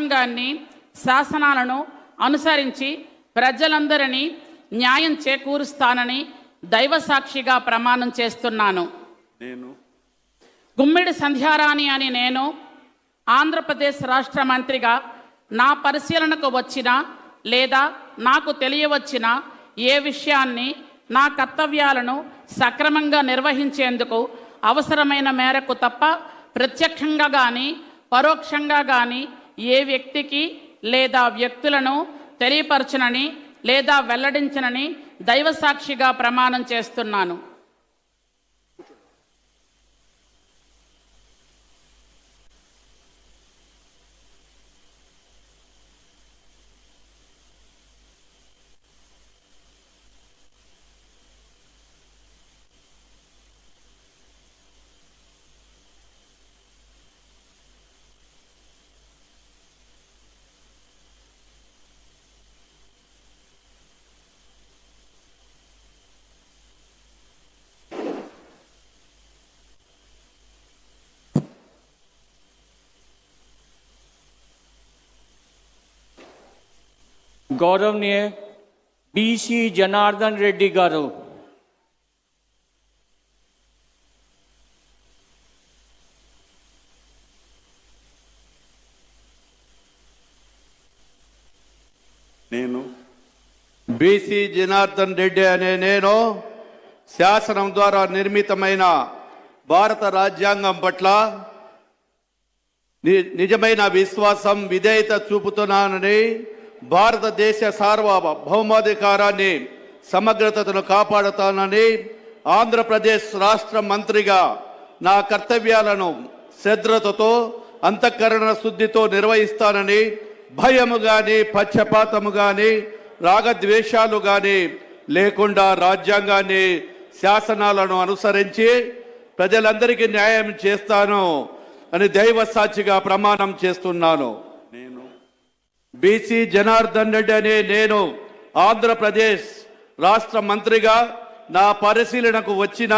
రాజ్యాంగాన్ని శాసనాలను అనుసరించి ప్రజలందరినీ న్యాయం చేకూరుస్తానని దైవసాక్షిగా ప్రమాణం చేస్తున్నాను. గుమ్మిడి సంధ్యారాణి అని నేను ఆంధ్రప్రదేశ్ రాష్ట్ర మంత్రిగా నా పరిశీలనకు వచ్చిన లేదా నాకు తెలియవచ్చిన ఏ విషయాన్ని నా కర్తవ్యాలను సక్రమంగా నిర్వహించేందుకు అవసరమైన మేరకు తప్ప ప్రత్యక్షంగా కానీ పరోక్షంగా కానీ ఏ వ్యక్తికి లేదా వ్యక్తులను తెలియపరచనని లేదా వెల్లడించనని దైవసాక్షిగా ప్రమాణం చేస్తున్నాను. गौरवनीय बीसी जनार्दन रेड्डी गारू बीसी जनार्दन रेड्डी अने नेनु శాసనం ద్వారా నిర్మితమైన భారత రాజ్యాంగం పట్ల నిజమైన విశ్వాసం విధేయత చూపుతున్నానని భారతదేశ సార్వభౌమాధికారాన్ని సమగ్రతను కాపాడుతానని ఆంధ్రప్రదేశ్ రాష్ట్ర మంత్రిగా నా కర్తవ్యాలను శ్రద్ధతో అంతఃకరణ శుద్ధితో నిర్వహిస్తానని భయము గాని పక్షపాతము గాని రాగద్వేషాలు గాని లేకుండా రాజ్యాంగాన్ని శాసనాలను అనుసరించి ప్రజలందరికీ న్యాయం చేస్తాను అని దైవ సాక్షిగా ప్రమాణం చేస్తున్నాను. बीसी जनार्दन रेड्डी अने नेनु आंध्रप्रदेश राष्ट्र मंत्रिगा ना परिशीलनकु वच्चिन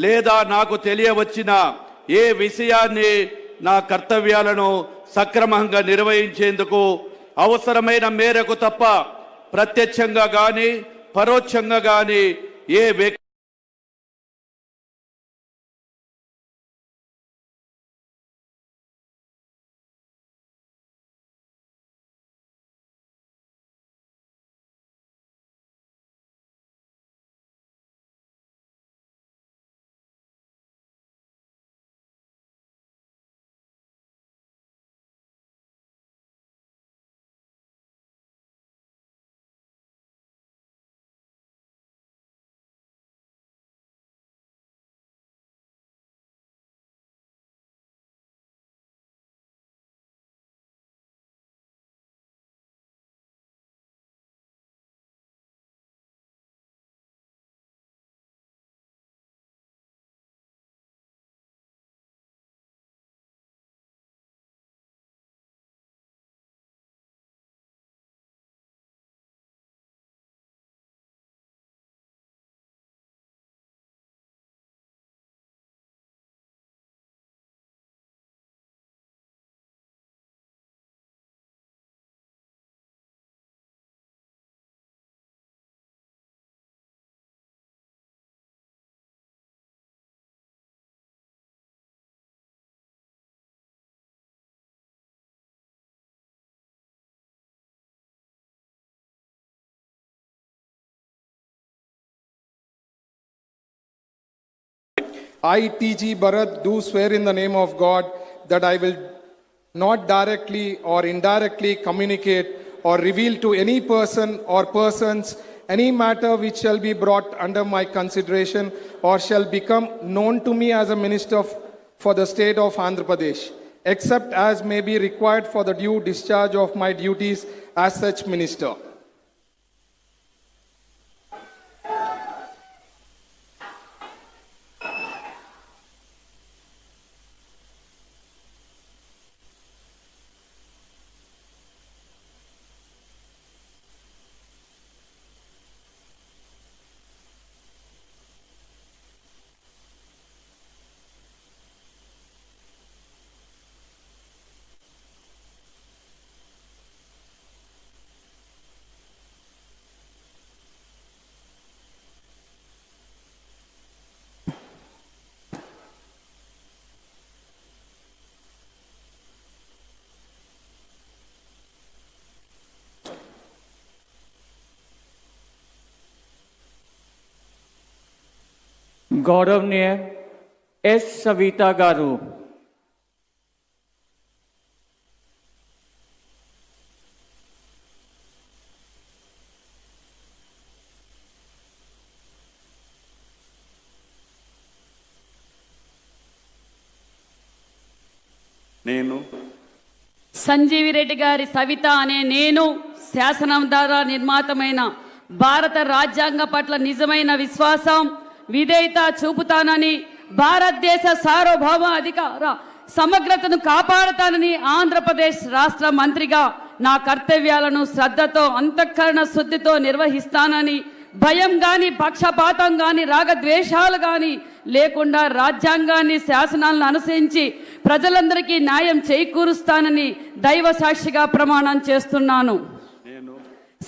लेदा नाकु तेलियवच्चिन ए विषयान्नि ना कर्तव्याలను సక్రమంగా నిర్వహించేందుకు అవసరమైన మేరకు తప్ప ప్రత్యక్షంగా గాని పరోక్షంగా గాని ఏ I, T.G. Bharat, do swear in the name of God that I will not directly or indirectly communicate or reveal to any person or persons any matter which shall be brought under my consideration or shall become known to me as a minister for the state of Andhra Pradesh, except as may be required for the due discharge of my duties as such minister. గౌరవనీయ yes Savitha గారు. నేను సంజీవిరెడ్డి గారి సవిత అనే నేను శాసనం ద్వారా నిర్మాతమైన భారత రాజ్యాంగ పట్ల నిజమైన విశ్వాసం విధేయత చూపుతానని, భారతదేశ సార్వభౌమ అధికార సమగ్రతను కాపాడుతానని, ఆంధ్రప్రదేశ్ రాష్ట్ర మంత్రిగా నా కర్తవ్యాలను శ్రద్ధతో అంతఃకరణ శుద్ధితో నిర్వహిస్తానని, భయం గాని పక్షపాతం గాని రాగద్వేషాలు గాని లేకుండా రాజ్యాంగాన్ని శాసనాలను అనుసరించి ప్రజలందరికీ న్యాయం చేకూరుస్తానని దైవ సాక్షిగా ప్రమాణం చేస్తున్నాను.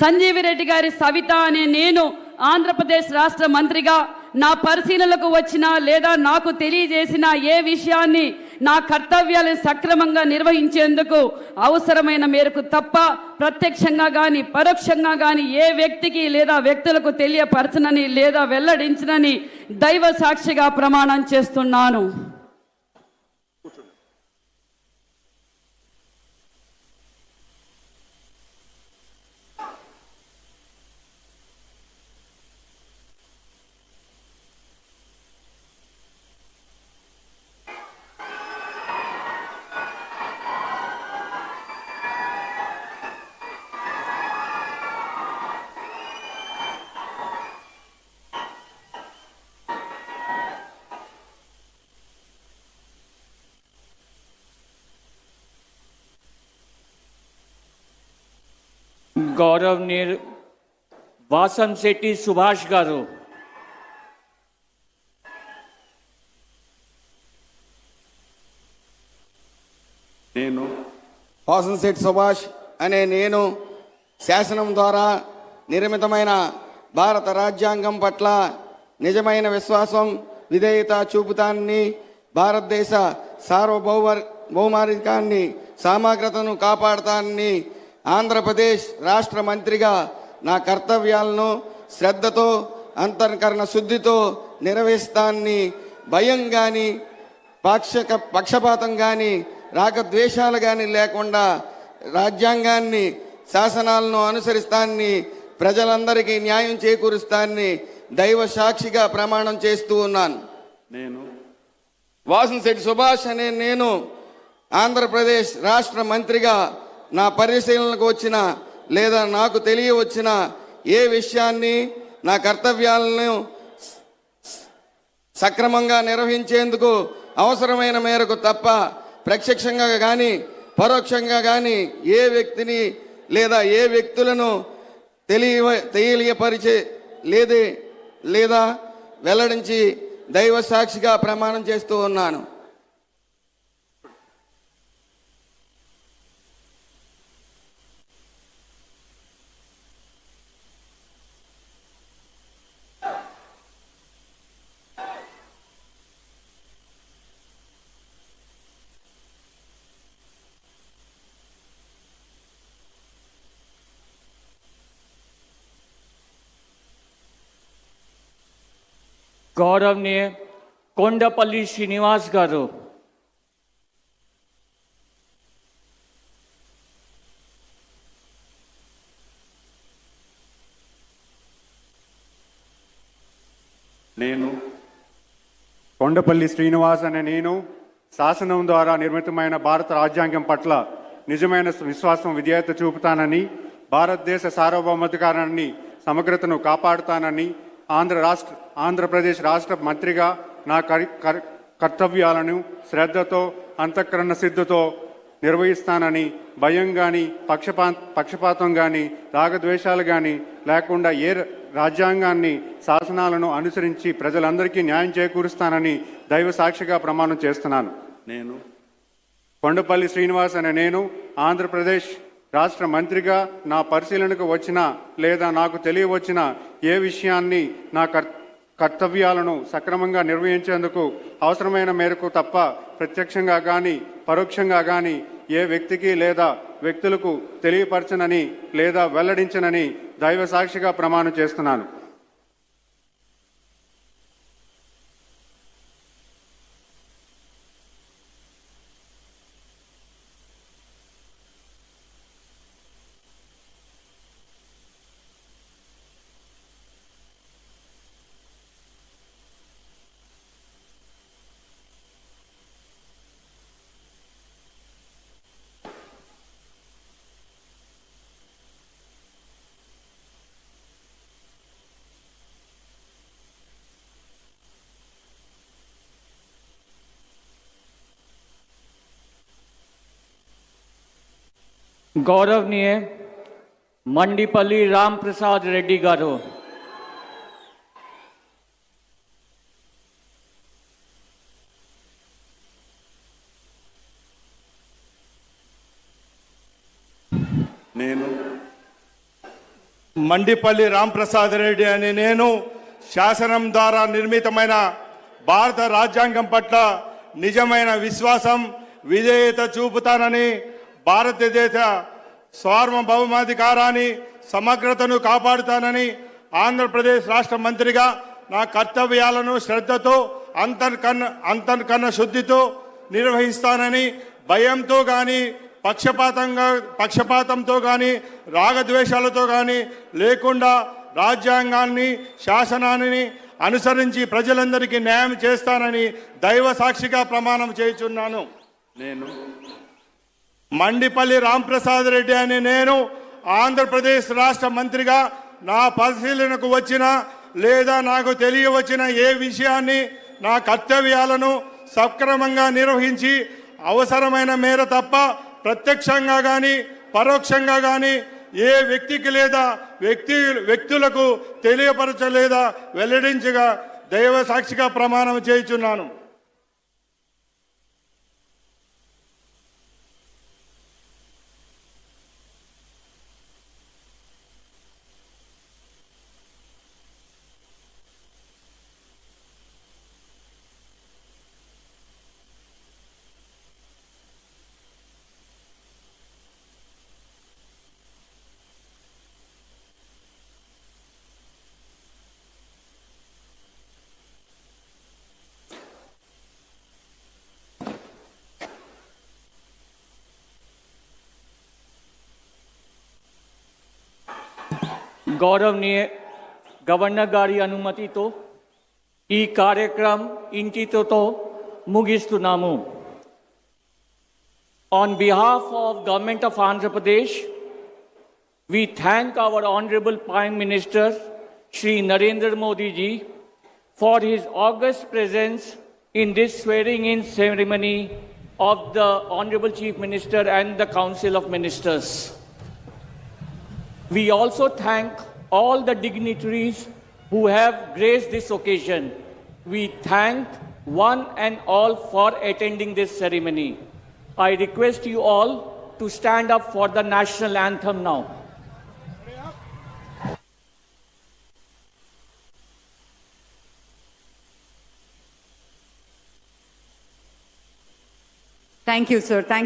సంజీవిరెడ్డి గారి సవిత అనే నేను ఆంధ్రప్రదేశ్ రాష్ట్ర మంత్రిగా నా పరిశీలనకు వచ్చిన లేదా నాకు తెలియజేసిన ఏ విషయాన్ని నా కర్తవ్యాలను సక్రమంగా నిర్వహించేందుకు అవసరమైన మేరకు తప్ప ప్రత్యక్షంగా గాని పరోక్షంగా గాని ఏ వ్యక్తికి లేదా వ్యక్తులకు తెలియపరచనని లేదా వెల్లడించనని దైవ సాక్షిగా ప్రమాణం చేస్తున్నాను. గౌరవనీయ వాసంశెట్టి సుభాష్ గారు. నేను వాసంశెట్టి సుభాష్ అనే నేను శాసనం ద్వారా నిర్మితమైన భారత రాజ్యాంగం పట్ల నిజమైన విశ్వాసం విధేయత చూపుతానని, భారతదేశ సార్వభౌమాధికారాన్ని సమగ్రతను కాపాడుతానని, ఆంధ్రప్రదేశ్ రాష్ట్ర మంత్రిగా నా కర్తవ్యాలను శ్రద్ధతో అంతఃకరణ శుద్ధితో నిర్వహిస్తానని, భయం కానీ పక్షపాతం కానీ రాగద్వేషాలు కానీ లేకుండా రాజ్యాంగాన్ని శాసనాలను అనుసరిస్తానని, ప్రజలందరికీ న్యాయం చేకూరుస్తానని దైవ సాక్షిగా ప్రమాణం చేస్తూ ఉన్నాను. నేను వాసంశెట్టి సుభాష్ అనే నేను ఆంధ్రప్రదేశ్ రాష్ట్ర మంత్రిగా నా పరిశీలనకు వచ్చిన లేదా నాకు తెలియవచ్చిన ఏ విషయాన్ని నా కర్తవ్యాలను సక్రమంగా నిర్వహించేందుకు అవసరమైన మేరకు తప్ప ప్రత్యక్షంగా కానీ పరోక్షంగా కానీ ఏ వ్యక్తిని లేదా ఏ వ్యక్తులను తెలియపరిచే లేదా వెల్లడించి దైవ సాక్షిగా ప్రమాణం చేస్తూ ఉన్నాను. గౌరవనీయ కొండపల్లి శ్రీనివాస్ గారు. నేను కొండపల్లి శ్రీనివాస్ అనే నేను శాసనం ద్వారా నిర్మితమైన భారత రాజ్యాంగం పట్ల నిజమైన విశ్వాసం విధేయత చూపుతానని, భారతదేశ సార్వభౌమాధికారాన్ని సమగ్రతను కాపాడుతానని, ఆంధ్రప్రదేశ్ రాష్ట్ర మంత్రిగా నా కర్తవ్యాలను శ్రద్ధతో అంతఃకరణ సిద్ధతో నిర్వహిస్తానని, భయం కానీ పక్షపాతం కానీ రాగద్వేషాలు కానీ లేకుండా రాజ్యాంగాన్ని శాసనాలను అనుసరించి ప్రజలందరికీ న్యాయం చేకూరుస్తానని దైవ సాక్షిగా ప్రమాణం చేస్తున్నాను. నేను కొండపల్లి శ్రీనివాస్ అనే నేను ఆంధ్రప్రదేశ్ రాష్ట్ర మంత్రిగా నా పరిశీలనకు వచ్చిన లేదా నాకు తెలియవచ్చిన ఏ విషయాన్ని నా కర్తవ్యాలను సక్రమంగా నిర్వహించేందుకు అవసరమైన మేరకు తప్ప ప్రత్యక్షంగా కానీ పరోక్షంగా కానీ ఏ వ్యక్తికి లేదా వ్యక్తులకు తెలియపరచనని లేదా వెల్లడించనని దైవ సాక్షిగా ప్రమాణం చేస్తున్నాను. गौरवनीय मंडीपल्ली राम प्रसाद रेड्डी गारू, నేను మండిపల్లి రాంప్రసాద్ రెడ్డి అనే నేను శాసనం ద్వారా నిర్మితమైన భారత రాజ్యాంగం పట్ల నిజమైన విశ్వాసం విధేయత చూపుతానని, భారతదేశ సార్వభౌమాధికారాన్ని సమగ్రతను కాపాడుతానని, ఆంధ్రప్రదేశ్ రాష్ట్ర మంత్రిగా నా కర్తవ్యాలను శ్రద్ధతో అంతర్కన్న శుద్ధితో నిర్వహిస్తానని, భయంతో కానీ పక్షపాతంతో కానీ రాగద్వేషాలతో కానీ లేకుండా రాజ్యాంగాన్ని శాసనాన్ని అనుసరించి ప్రజలందరికీ న్యాయం చేస్తానని దైవ సాక్షిగా ప్రమాణం చేయుచున్నాను. నేను మండిపల్లి రాంప్రసాద్ రెడ్డి అనే నేను ఆంధ్రప్రదేశ్ రాష్ట్ర మంత్రిగా నా పరిశీలనకు వచ్చిన లేదా నాకు తెలియవచ్చిన ఏ విషయాన్ని నా కర్తవ్యాలను సక్రమంగా నిర్వహించి అవసరమైన మేర తప్ప ప్రత్యక్షంగా కానీ పరోక్షంగా కానీ ఏ వ్యక్తికి లేదా వ్యక్తులకు తెలియపరచలేదా వెల్లడించగా దైవ సాక్షిగా ప్రమాణం చేయుచున్నాను. गौरवनीय गवर्नर गारी अनुमति तो ఈ కార్యక్రమం ఇంటితో ముగిస్తున్నాము. On behalf of Government of Andhra Pradesh, we thank our Honorable Prime Minister Shri Narendra Modi ji for his august presence in this swearing-in ceremony of the Honorable Chief Minister and the Council of Ministers. We also thank all the dignitaries who have graced this occasion. We thank one and all for attending this ceremony. I request you all to stand up for the national anthem now. Thank you, sir. Thank